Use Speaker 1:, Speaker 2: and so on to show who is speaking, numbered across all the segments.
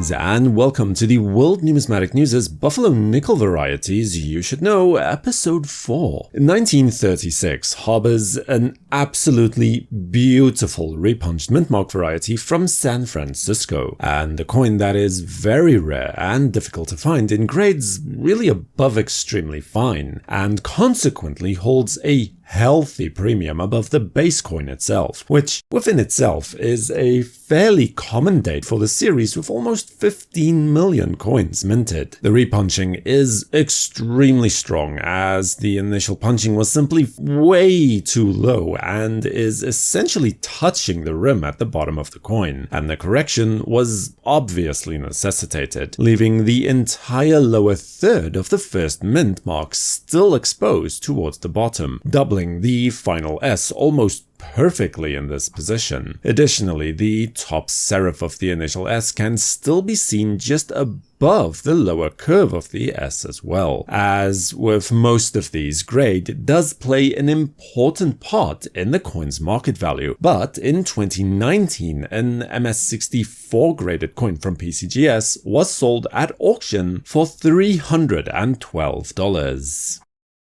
Speaker 1: Greetings and welcome to the World Numismatic News' Buffalo Nickel Varieties You Should Know, Episode 4. 1936 harbors an absolutely beautiful repunched mintmark variety from San Francisco, and a coin that is very rare and difficult to find in grades really above extremely fine, and consequently holds a healthy premium above the base coin itself, which within itself is a fairly common date for the series with almost 15 million coins minted. The repunching is extremely strong as the initial punching was simply way too low and is essentially touching the rim at the bottom of the coin, and the correction was obviously necessitated, leaving the entire lower third of the first mint mark still exposed towards the bottom, doubling the final S almost perfectly in this position. Additionally, the top serif of the initial S can still be seen just above the lower curve of the S as well. As with most of these, grade does play an important part in the coin's market value, but in 2019, an MS64 graded coin from PCGS was sold at auction for $312.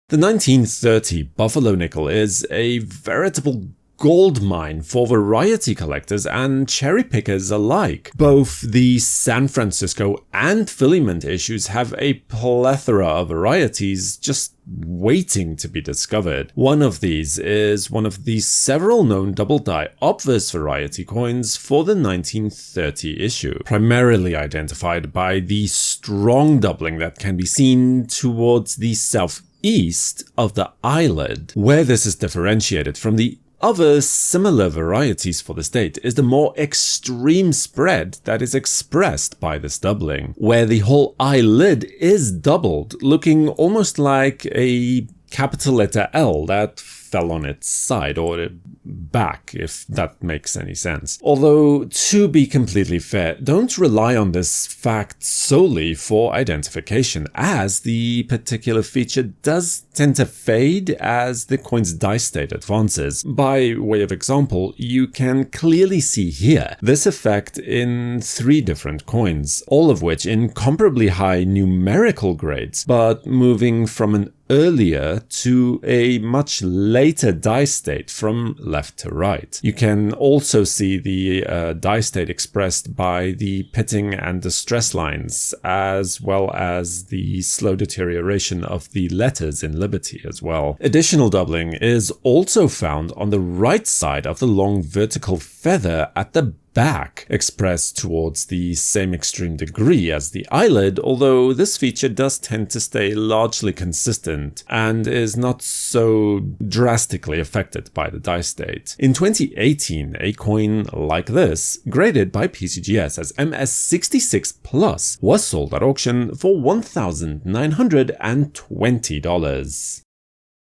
Speaker 1: The 1930 Buffalo nickel is a veritable gold mine for variety collectors and cherry pickers alike. Both the San Francisco and Philly mint issues have a plethora of varieties just waiting to be discovered. One of these is one of the several known double-die obverse variety coins for the 1930 issue, primarily identified by the strong doubling that can be seen towards the southeast of the eyelid. Where this is differentiated from the other similar varieties for the state is the more extreme spread that is expressed by this doubling, where the whole eyelid is doubled, looking almost like a capital letter L that fell on its side or back, if that makes any sense. Although, to be completely fair, don't rely on this fact solely for identification, as the particular feature does tend to fade as the coin's die state advances. By way of example, you can clearly see here this effect in 3 different coins, all of which in comparably high numerical grades, but moving from an earlier to a much later die state from left to right. You can also see the die state expressed by the pitting and the stress lines, as well as the slow deterioration of the letters in Liberty as well. Additional doubling is also found on the right side of the long vertical feather at the back, expressed towards the same extreme degree as the eyelid, although this feature does tend to stay largely consistent and is not so drastically affected by the die state. In 2018, a coin like this, graded by PCGS as MS66+, was sold at auction for $1,920.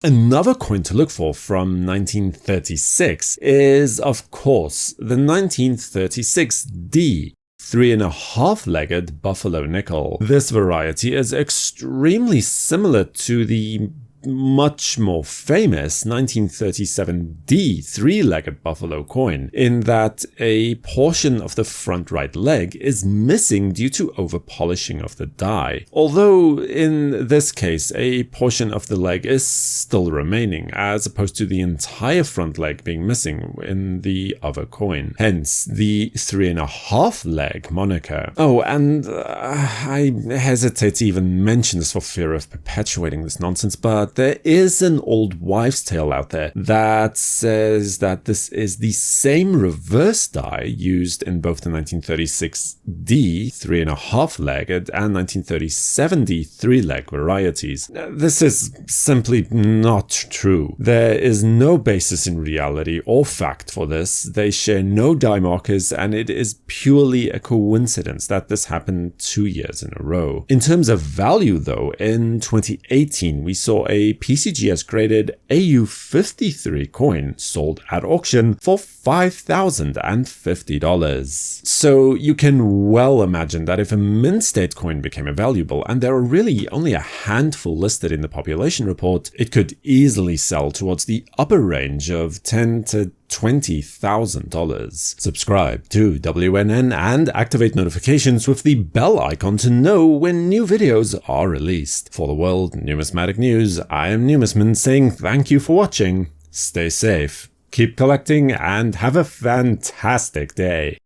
Speaker 1: Another coin to look for from 1936 is, of course, the 1936D 3.5-legged Buffalo nickel. This variety is extremely similar to the much more famous 1937D 3-legged buffalo coin, in that a portion of the front right leg is missing due to over-polishing of the die. Although in this case, a portion of the leg is still remaining, as opposed to the entire front leg being missing in the other coin. Hence, the 3.5 leg moniker. Oh, and I hesitate to even mention this for fear of perpetuating this nonsense, but there is an old wives' tale out there that says that this is the same reverse die used in both the 1936D 3.5-legged and 1937D 3-leg varieties. This is simply not true. There is no basis in reality or fact for this. They share no die markers, and it is purely a coincidence that this happened 2 years in a row. In terms of value, though, in 2018 we saw a PCGS graded AU53 coin sold at auction for $5,050. So you can well imagine that if a mint state coin became valuable, and there are really only a handful listed in the population report, it could easily sell towards the upper range of $10,000 to $20,000. Subscribe to WNN and activate notifications with the bell icon to know when new videos are released. For the World Numismatic News, I am Numisman saying thank you for watching, stay safe, keep collecting, and have a fantastic day.